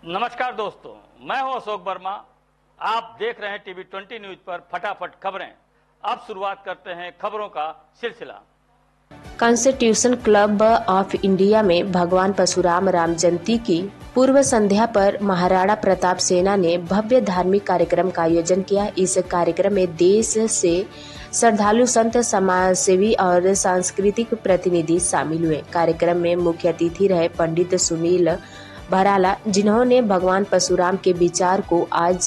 नमस्कार दोस्तों, मैं हूं अशोक वर्मा। आप देख रहे हैं टीवी 20 न्यूज पर फटाफट खबरें। अब शुरुआत करते हैं खबरों का सिलसिला। कॉन्स्टिट्यूशन क्लब ऑफ इंडिया में भगवान परशुराम राम जयंती की पूर्व संध्या पर महाराणा प्रताप सेना ने भव्य धार्मिक कार्यक्रम का आयोजन किया। इस कार्यक्रम में देश से श्रद्धालु, संत, समाजसेवी और सांस्कृतिक प्रतिनिधि शामिल हुए। कार्यक्रम में मुख्य अतिथि रहे पंडित सुनील भराला, जिन्होंने भगवान परशुराम के विचार को आज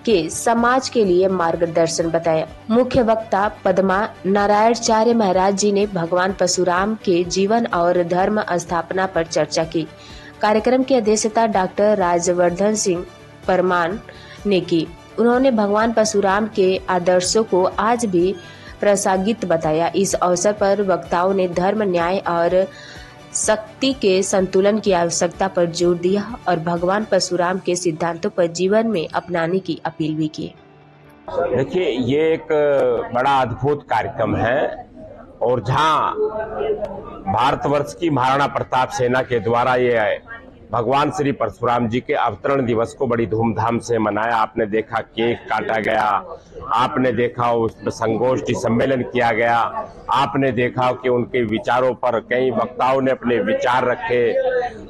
के समाज के लिए मार्गदर्शन बताया। मुख्य वक्ता पद्मा नारायणचार्य महाराज जी ने भगवान परशुराम के जीवन और धर्म स्थापना पर चर्चा की। कार्यक्रम की अध्यक्षता डॉक्टर राजवर्धन सिंह परमान ने की। उन्होंने भगवान परशुराम के आदर्शों को आज भी प्रासंगिक बताया। इस अवसर पर वक्ताओं ने धर्म, न्याय और शक्ति के संतुलन की आवश्यकता पर जोर दिया और भगवान परशुराम के सिद्धांतों पर जीवन में अपनाने की अपील भी की। देखिए, ये एक बड़ा अद्भुत कार्यक्रम है और जहां भारतवर्ष की महाराणा प्रताप सेना के द्वारा ये भगवान श्री परशुराम जी के अवतरण दिवस को बड़ी धूमधाम से मनाया। आपने देखा केक काटा गया, आपने देखा उस संगोष्ठी सम्मेलन किया गया, आपने देखा कि उनके विचारों पर कई वक्ताओं ने अपने विचार रखे।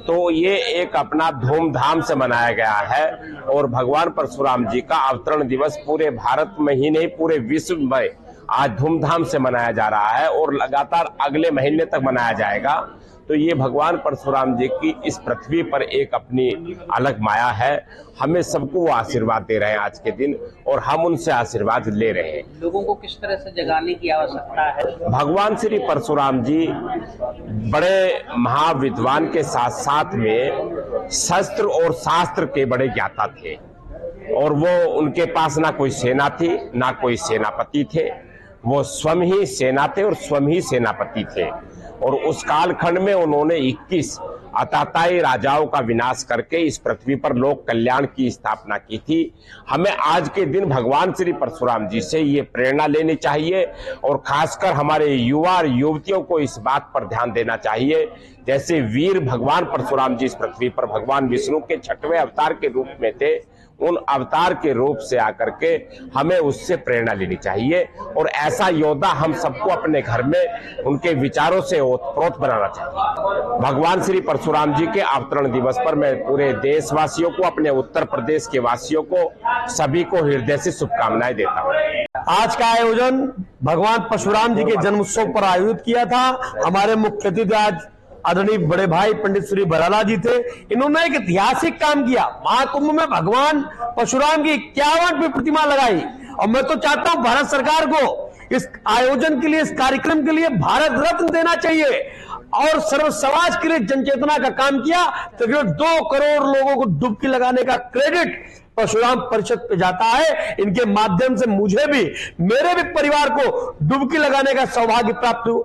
तो ये एक अपना धूमधाम से मनाया गया है और भगवान परशुराम जी का अवतरण दिवस पूरे भारत में ही नहीं, पूरे विश्व में आज धूमधाम से मनाया जा रहा है और लगातार अगले महीने तक मनाया जाएगा। तो ये भगवान परशुराम जी की इस पृथ्वी पर एक अपनी अलग माया है। हमें सबको वो आशीर्वाद दे रहे हैं आज के दिन और हम उनसे आशीर्वाद ले रहे हैं। लोगों को किस तरह से जगाने की आवश्यकता है? भगवान श्री परशुराम जी बड़े महाविद्वान के साथ साथ में शस्त्र और शास्त्र के बड़े ज्ञाता थे और वो उनके पास ना कोई सेना थी, ना कोई सेनापति थे। वो स्वयं ही सेना थे और स्वयं ही सेनापति थे और उस कालखंड में उन्होंने 21 आताताई राजाओं का विनाश करके इस पृथ्वी पर लोक कल्याण की स्थापना की थी। हमें आज के दिन भगवान श्री परशुराम जी से ये प्रेरणा लेनी चाहिए और खासकर हमारे युवा और युवतियों को इस बात पर ध्यान देना चाहिए। जैसे वीर भगवान परशुराम जी इस पृथ्वी पर भगवान विष्णु के 6वें अवतार के रूप में थे, उन अवतार के रूप से आकर के हमें उससे प्रेरणा लेनी चाहिए और ऐसा योद्धा हम सबको अपने घर में उनके विचारों से ओतप्रोत बनाना चाहिए। भगवान श्री परशुराम जी के अवतरण दिवस पर मैं पूरे देशवासियों को, अपने उत्तर प्रदेश के वासियों को, सभी को हृदय से शुभकामनाएं देता हूँ। आज का आयोजन भगवान परशुराम जी के जन्मोत्सव पर आयोजित किया था। हमारे मुख्य अतिथि आज आदरणीय बड़े भाई पंडित श्री भराला जी थे। इन्होंने एक ऐतिहासिक काम किया। महाकुंभ में भगवान परशुराम की 51वीं प्रतिमा लगाई और मैं तो चाहता हूं भारत सरकार को इस आयोजन के लिए, इस कार्यक्रम के लिए भारत रत्न देना चाहिए और सर्व समाज के लिए जनचेतना का काम किया। तो 2 करोड़ लोगों को डुबकी लगाने का क्रेडिट परशुराम परिषद पे जाता है। इनके माध्यम से मुझे भी, मेरे भी परिवार को डुबकी लगाने का सौभाग्य प्राप्त हुआ